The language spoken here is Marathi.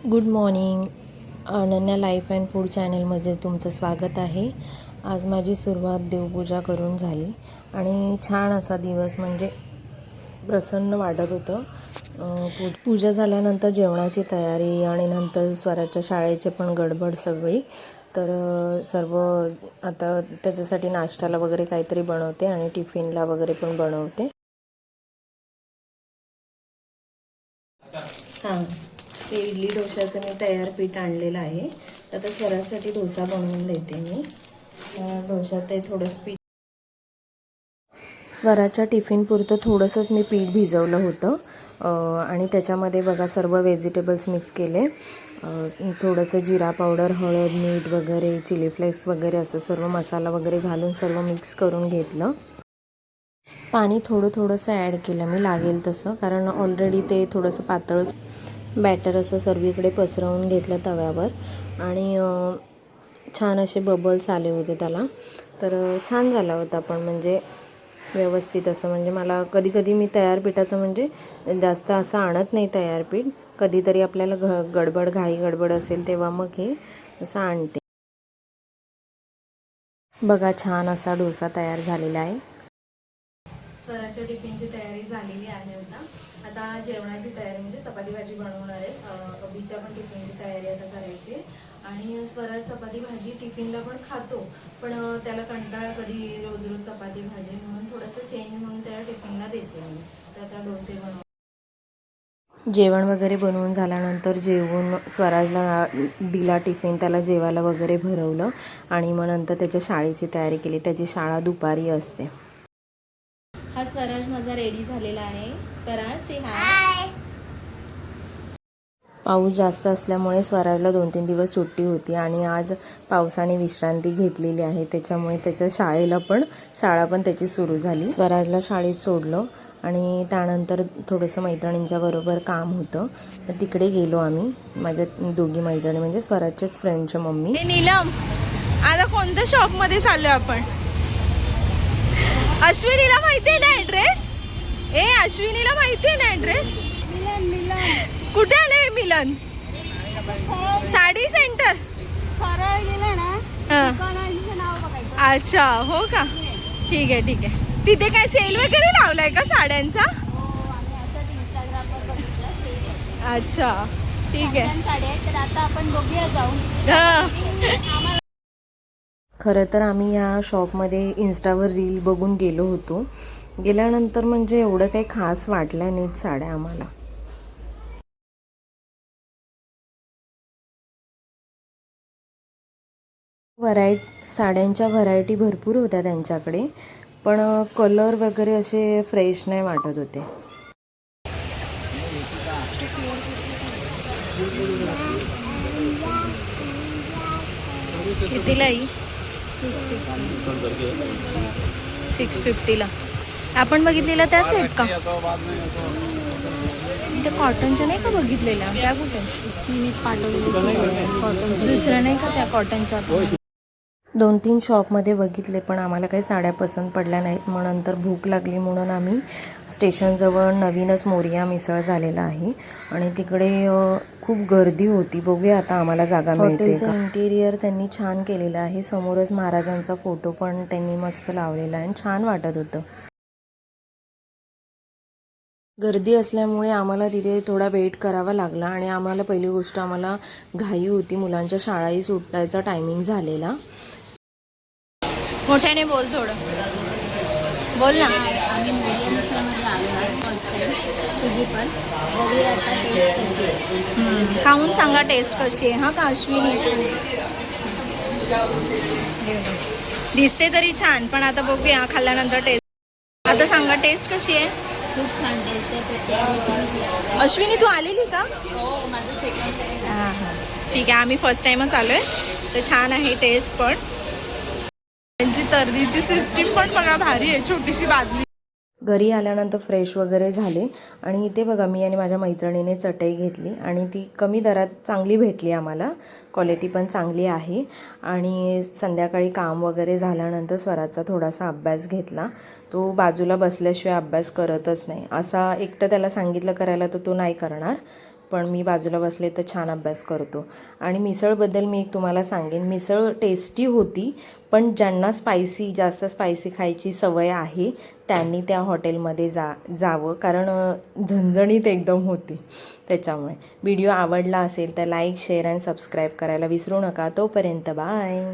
Good morning. Ananya life and food चॅनलमध्ये तुमचं स्वागत आहे. आज माझी सुरुवात देवपूजा करून झाली आणि छान असा दिवस म्हणजे प्रसन्न वाटत होतं. पूजा झाल्यानंतर जेवणाची तयारी आणि नंतर स्वराच्या शाळेचे पण गडबड सगळी. तर सर्व आता त्याच्यासाठी नाश्त्याला वगैरे काहीतरी बनवते आणि टिफिनला वगैरे पण बनवते. हां, ते इडली डोशाचं मी तयार पीठ आणलेलं आहे. तर आता स्वरासाठी डोसा बनवून देते मी. डोसा ते थोडंसं पीठ स्वराच्या टिफिनपुरतं थोडंसंच मी पीठ भिजवलं होतं आणि त्याच्यामध्ये बघा सर्व व्हेजिटेबल्स मिक्स केले. थोडंसं जिरा पावडर, हळद, मीठ वगैरे, चिली फ्लेक्स वगैरे असं सर्व मसाला वगैरे घालून सर्व मिक्स करून घेतलं. पाणी थोडंसं ॲड केलं मी लागेल तसं, कारण ऑलरेडी ते थोडंसं पातळच बॅटर असं सर्वीकडे पसरवून घेतलं तव्यावर आणि छान असे बबल्स आले होते त्याला. तर छान झाला होता पण म्हणजे व्यवस्थित असं. म्हणजे मला कधी मी तयार पिठाचं म्हणजे जास्त असं आणत नाही तयार पीठ. कधीतरी आपल्याला घाई गडबड असेल तेव्हा मग हे असं आणते. बघा छान असा डोसा तयार झालेला आहे. स्वराच्या टिफिनची तयारी झालेली आहे. आता जेवणाची तयारी म्हणजे चपाती भाजी बनवणार आहे. अभिच्या पण टिफिनची तयारी आता करायची आणि स्वरा चपाती भाजी टिफिनला पण खातो, पण त्याला कंटाळा कधी रोज चपाती भाजी, म्हणून थोडंसं चेंज म्हणून त्याला टिफिनला देते मी. असं आता डोसे जेवण वगैरे बनवून झाल्यानंतर जेवून स्वराजला दिला टिफिन, त्याला जेवायला वगैरे भरवलं आणि मग नंतर त्याच्या शाळेची तयारी केली. त्याची शाळा दुपारी असते. हा स्वराज माझा रेडी झालेला आहे. स्वराज से हाय. पाऊस जास्त असल्यामुळे स्वराजला 2-3 दिवस सुट्टी होती आणि आज पावसाने विश्रांती घेतलेली आहे. त्याच्यामुळे त्याच्या शाळा पण त्याची सुरू झाली. स्वराजला शाळेत सोडलं आणि त्यानंतर थोडंसं मैत्रिणींच्या बरोबर काम होतं, तर तिकडे गेलो आम्ही. माझ्या दोघी मैत्रिणी म्हणजे स्वराजच्याच फ्रेंडच्या मम्मी. नीलम, आता कोणत्या शॉपमध्ये चाललो आपण? अश्विनीला माहिती आहे ना ॲड्रेस? अश्विनीला माहिती आहे ना ॲड्रेस? कुठे आले मिलन? साडी सेंटर. अच्छा, हो का? ठीक आहे. तिथे काय सेल वगैरे लावलाय का साड्यांचा? अच्छा, ठीक आहे. आता आपण बघूया जाऊन. खरं तर आम्ही या शॉपमध्ये इन्स्टावर रील बघून गेलो होतो. गेल्यानंतर म्हणजे एवढं काही खास वाटलं नाहीत साड्या आम्हाला. साड्यांच्या व्हरायटी भरपूर होत्या त्यांच्याकडे, पण कलर वगैरे असे फ्रेश नाही वाटत होते. कितीला येईल? 650ला. आपण बघितलेला त्याच आहेत का? त्या कॉटनच्या नाही का बघितलेल्या? त्या कुठे? मी पाठवलं दुसऱ्या नाही का त्या कॉटनच्या? 2-3 शॉपमध्ये बघितले पण आम्हाला काही साड्या पसंत पडल्या नाहीत. मग नंतर भूक लागली म्हणून आम्ही स्टेशनजवळ नवीनच मोरिया मिसळ झालेला आहे आणि तिकडे खूप गर्दी होती. बघूया आता आम्हाला जागा मिळते का. इंटिरियर त्यांनी छान केलेलं आहे. समोरच महाराजांचा फोटो पण त्यांनी मस्त लावलेला आहे आणि छान वाटत होतं. गर्दी असल्यामुळे आम्हाला तिथे थोडा वेट करावा लागला आणि आम्हाला पहिली गोष्ट आम्हाला घाई होती. मुलांच्या शाळाही सुटायचा टायमिंग झालेला. मोठ्याने बोल, थोडं बोल ना. आम्ही मध्ये आलो तुझी पण बघूया आता टेस्ट कशी आहे. खाऊन सांगा टेस्ट कशी आहे. हा का अश्विनी? दिसते तरी छान, पण आता बघूया खाल्ल्यानंतर टेस्ट. आता सांगा टेस्ट कशी आहे. खूप छान टेस्ट आहे. प्रत्येकाने अश्विनी तू आलेली का? माझं सेकंड टाइम. हां, ठीक आहे. आम्ही फर्स्ट टाईमच आलो आहे, तर छान आहे टेस्ट पण. त्यांची तर्रीची सिस्टीम पण बघा भारी आहे. छोटीशी बादली. घरी आल्यानंतर फ्रेश वगैरे झाले आणि इथे बघा मी आणि माझ्या मैत्रिणीने चटई घेतली आणि ती कमी दरात चांगली भेटली आम्हाला. क्वालिटी पण चांगली आहे. आणि संध्याकाळी काम वगैरे झाल्यानंतर स्वराचा थोडासा अभ्यास घेतला. तो बाजूला बसल्याशिवाय अभ्यास करतच नाही. असा एकटं त्याला सांगितलं करायला तर तो नाही करणार. पण मी बाजूला बसले तर छान अभ्यास करतो. आणि मिसळबद्दल मी एक तुम्हाला सांगेन, मिसळ टेस्टी होती, पण ज्यांना जास्त स्पायसी खायची सवय आहे त्यांनी त्या हॉटेलमध्ये जावं, कारण झणझणीत एकदम होती. त्याच्यामुळे व्हिडिओ आवडला असेल तर लाईक, शेअर आणि सबस्क्राईब करायला विसरू नका. तोपर्यंत बाय.